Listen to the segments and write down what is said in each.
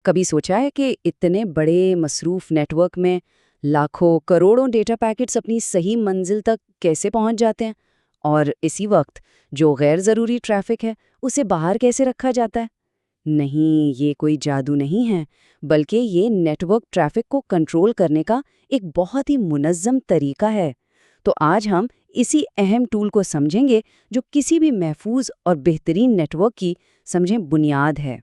کبھی سوچا ہے کہ اتنے بڑے مصروف نیٹ ورک میں لاکھوں کروڑوں ڈیٹا پیکٹس اپنی صحیح منزل تک کیسے پہنچ جاتے ہیں، اور اسی وقت جو غیر ضروری ٹریفک ہے اسے باہر کیسے رکھا جاتا ہے؟ نہیں، یہ کوئی جادو نہیں ہے، بلکہ یہ نیٹ ورک ٹریفک کو کنٹرول کرنے کا ایک بہت ہی منظم طریقہ ہے۔ تو آج ہم اسی اہم ٹول کو سمجھیں گے جو کسی بھی محفوظ اور بہترین نیٹ ورک کی سمجھیں بنیاد ہے۔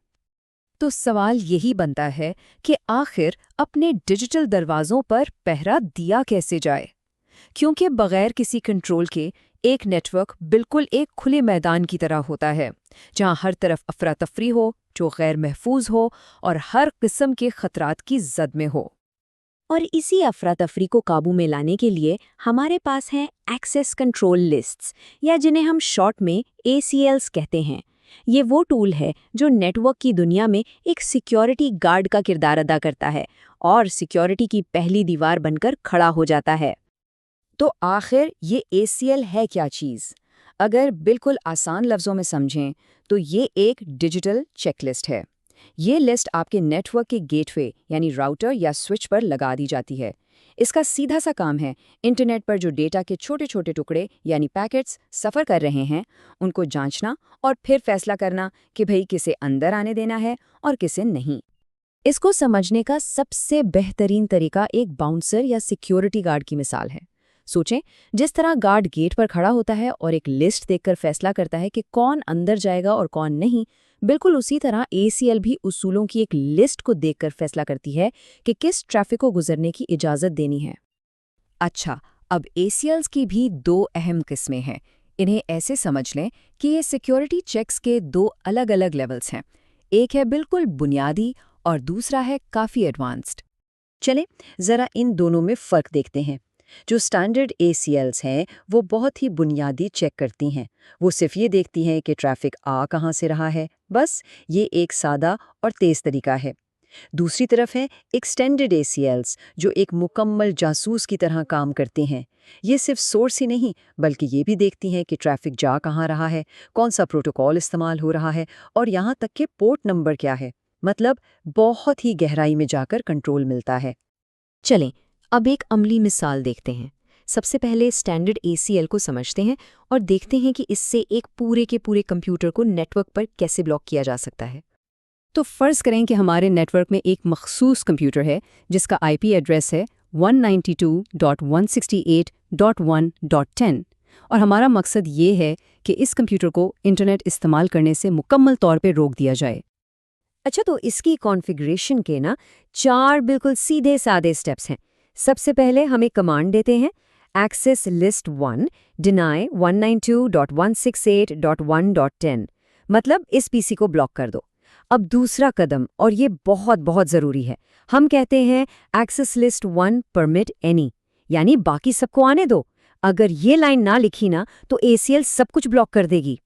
تو سوال یہی بنتا ہے کہ آخر اپنے ڈیجیٹل دروازوں پر پہرا دیا کیسے جائے؟ کیونکہ بغیر کسی کنٹرول کے ایک نیٹ ورک بالکل ایک کھلے میدان کی طرح ہوتا ہے، جہاں ہر طرف افراتفری ہو، جو غیر محفوظ ہو اور ہر قسم کے خطرات کی زد میں ہو۔ اور اسی افراتفری کو قابو میں لانے کے لیے ہمارے پاس ہیں ایکسیس کنٹرول لسٹس، یا جنہیں ہم شارٹ میں ACLs کہتے ہیں۔ یہ وہ ٹول ہے جو نیٹ ورک کی دنیا میں ایک سیکیورٹی گارڈ کا کردار ادا کرتا ہے اور سیکیورٹی کی پہلی دیوار بن کر کھڑا ہو جاتا ہے۔ تو آخر یہ ACL ہے کیا چیز؟ اگر بالکل آسان لفظوں میں سمجھیں تو یہ ایک ڈیجیٹل چیک لسٹ ہے۔ یہ لسٹ آپ کے نیٹ ورک کے گیٹ وے یعنی راؤٹر یا سوئچ پر لگا دی جاتی ہے۔ اس کا سیدھا سا کام ہے انٹرنیٹ پر جو ڈیٹا کے چھوٹے چھوٹے ٹکڑے یعنی پیکٹس سفر کر رہے ہیں ان کو جانچنا اور پھر فیصلہ کرنا کہ بھئی کسے اندر آنے دینا ہے اور کسے نہیں۔ اس کو سمجھنے کا سب سے بہترین طریقہ ایک باؤنسر یا سیکیورٹی گارڈ کی مثال ہے۔ سوچیں، جس طرح گارڈ گیٹ پر کھڑا ہوتا ہے اور ایک لسٹ دیکھ کر فیصلہ کرتا ہے کہ کون اندر جائے گا اور کون نہیں، بالکل اسی طرح ACL بھی اصولوں کی ایک لسٹ کو دیکھ کر فیصلہ کرتی ہے کہ کس ٹریفک کو گزرنے کی اجازت دینی ہے۔ اچھا، اب ACLs کی بھی دو اہم قسمیں ہیں۔ انہیں ایسے سمجھ لیں کہ یہ سیکیورٹی چیکس کے دو الگ الگ لیولز ہیں۔ ایک ہے بالکل بنیادی اور دوسرا ہے کافی ایڈوانسڈ۔ چلیں ذرا ان دونوں میں فرق دیکھتے ہیں۔ جو سٹینڈرڈ ACLs ہیں وہ بہت ہی بنیادی چیک کرتی ہیں۔ وہ صرف یہ دیکھتی ہیں کہ ٹریفک آ کہاں سے رہا ہے، بس یہ ایک سادہ اور تیز طریقہ ہے۔ دوسری طرف ہے ایکسٹینڈڈ ACLs، جو ایک مکمل جاسوس کی طرح کام کرتے ہیں۔ یہ صرف سورس ہی نہیں بلکہ یہ بھی دیکھتی ہیں کہ ٹریفک جا کہاں رہا ہے، کون سا پروٹوکول استعمال ہو رہا ہے اور یہاں تک کہ پورٹ نمبر کیا ہے۔ مطلب بہت ہی گہرائی میں جا کر کنٹرول ملتا ہے۔ چلیں اب ایک عملی مثال دیکھتے ہیں۔ سب سے پہلے اسٹینڈرڈ ACL کو سمجھتے ہیں اور دیکھتے ہیں کہ اس سے ایک پورے کے پورے کمپیوٹر کو نیٹ ورک پر کیسے بلاک کیا جا سکتا ہے۔ تو فرض کریں کہ ہمارے نیٹ ورک میں ایک مخصوص کمپیوٹر ہے جس کا IP ایڈریس ہے 192.168.1.10 اور ہمارا مقصد یہ ہے کہ اس کمپیوٹر کو انٹرنیٹ استعمال کرنے سے مکمل طور پہ روک دیا جائے۔ اچھا، تو اس کی کانفیگریشن کے 4 بالکل سیدھے سادے سٹیپس ہیں۔ سب سے پہلے ہم ایک کمانڈ دیتے ہیں access list 1 deny 192.168.1.10، مطلب اس PC کو بلاک کر دو۔ اب دوسرا قدم، اور یہ بہت بہت ضروری ہے، ہم کہتے ہیں access list 1 permit any، یعنی باقی سب کو آنے دو۔ اگر یہ لائن نہ لکھی تو ACL سب کچھ بلاک کر دے گی۔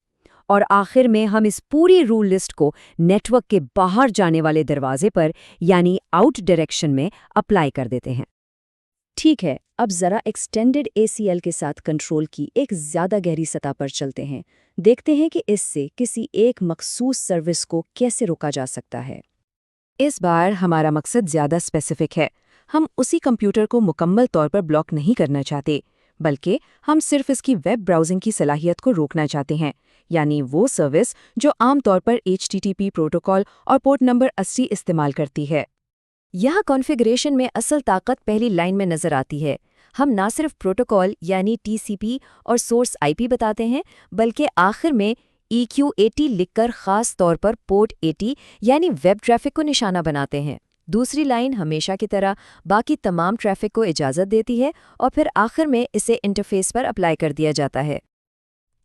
اور آخر میں ہم اس پوری رول لسٹ کو نیٹ ورک کے باہر جانے والے دروازے پر یعنی آؤٹ ڈائریکشن میں اپلائی کر دیتے ہیں۔ ٹھیک ہے، اب ذرا ایکسٹینڈڈ ACL کے ساتھ کنٹرول کی ایک زیادہ گہری سطح پر چلتے ہیں۔ دیکھتے ہیں کہ اس سے کسی ایک مخصوص سروس کو کیسے روکا جا سکتا ہے۔ اس بار ہمارا مقصد زیادہ اسپیسیفک ہے۔ ہم اسی کمپیوٹر کو مکمل طور پر بلاک نہیں کرنا چاہتے، بلکہ ہم صرف اس کی ویب براؤزنگ کی صلاحیت کو روکنا چاہتے ہیں، یعنی وہ سروس جو عام طور پر HTTP پروٹوکول اور پورٹ نمبر 80 استعمال کرتی ہے۔ یہاں کانفیگریشن میں اصل طاقت پہلی لائن میں نظر آتی ہے۔ ہم نہ صرف پروٹوکول یعنی TCP اور سورس IP بتاتے ہیں، بلکہ آخر میں EQ80 لکھ کر خاص طور پر پورٹ 80 یعنی ویب ٹریفک کو نشانہ بناتے ہیں۔ دوسری لائن ہمیشہ کی طرح باقی تمام ٹریفک کو اجازت دیتی ہے اور پھر آخر میں اسے انٹرفیس پر اپلائی کر دیا جاتا ہے۔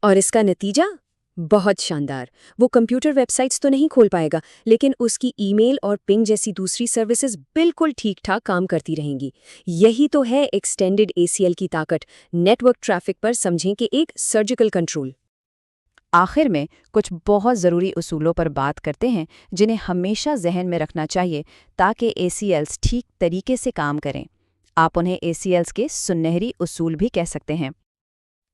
اور اس کا نتیجہ بہت شاندار۔ وہ کمپیوٹر ویب سائٹس تو نہیں کھول پائے گا، لیکن اس کی ای میل اور پنگ جیسی دوسری سروسز بالکل ٹھیک ٹھاک کام کرتی رہیں گی۔ یہی تو ہے ایکسٹینڈڈ ACL کی طاقت، نیٹ ورک ٹریفک پر سمجھیں کہ ایک سرجیکل کنٹرول۔ آخر میں کچھ بہت ضروری اصولوں پر بات کرتے ہیں جنہیں ہمیشہ ذہن میں رکھنا چاہیے تاکہ ACLs ٹھیک طریقے سے کام کریں۔ آپ انہیں ACLs کے سنہری اصول بھی کہہ سکتے ہیں۔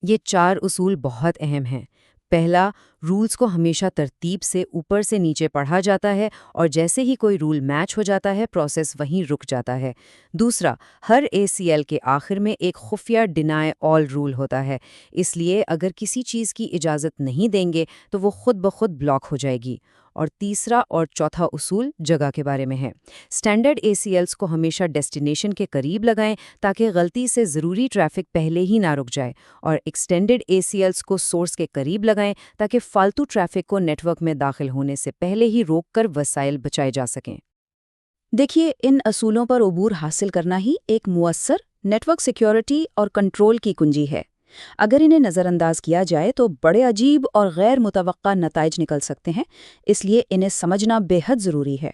یہ 4 اصول بہت اہم ہیں۔ پہلا، رولز کو ہمیشہ ترتیب سے اوپر سے نیچے پڑھا جاتا ہے اور جیسے ہی کوئی رول میچ ہو جاتا ہے پروسیس وہیں رک جاتا ہے۔ دوسرا، ہر ACL کے آخر میں ایک خفیہ ڈینائی آل رول ہوتا ہے، اس لیے اگر کسی چیز کی اجازت نہیں دیں گے تو وہ خود بخود بلاک ہو جائے گی۔ اور تیسرا اور چوتھا اصول جگہ کے بارے میں ہے۔ اسٹینڈرڈ ACLs کو ہمیشہ ڈیسٹینیشن کے قریب لگائیں تاکہ غلطی سے ضروری ٹریفک پہلے ہی نہ رک جائے، اور ایکسٹینڈڈ ACLs کو سورس کے قریب لگائیں تاکہ فالتو ٹریفک کو نیٹ ورک میں داخل ہونے سے پہلے ہی روک کر وسائل بچائے جا سکیں۔ دیکھیے، ان اصولوں پر عبور حاصل کرنا ہی ایک مؤثر نیٹ ورک سیکیورٹی اور کنٹرول کی کنجی ہے۔ اگر انہیں نظر انداز کیا جائے تو بڑے عجیب اور غیر متوقع نتائج نکل سکتے ہیں، اس لیے انہیں سمجھنا بے حد ضروری ہے۔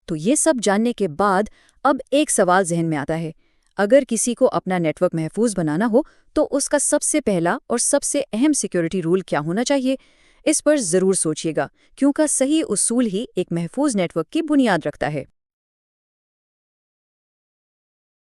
تو یہ سب جاننے کے بعد اب ایک سوال ذہن میں آتا ہے، اگر کسی کو اپنا نیٹ ورک محفوظ بنانا ہو تو اس کا سب سے پہلا اور سب سے اہم سیکیورٹی رول کیا ہونا چاہیے؟ اس پر ضرور سوچیے گا، کیونکہ صحیح اصول ہی ایک محفوظ نیٹ ورک کی بنیاد رکھتا ہے۔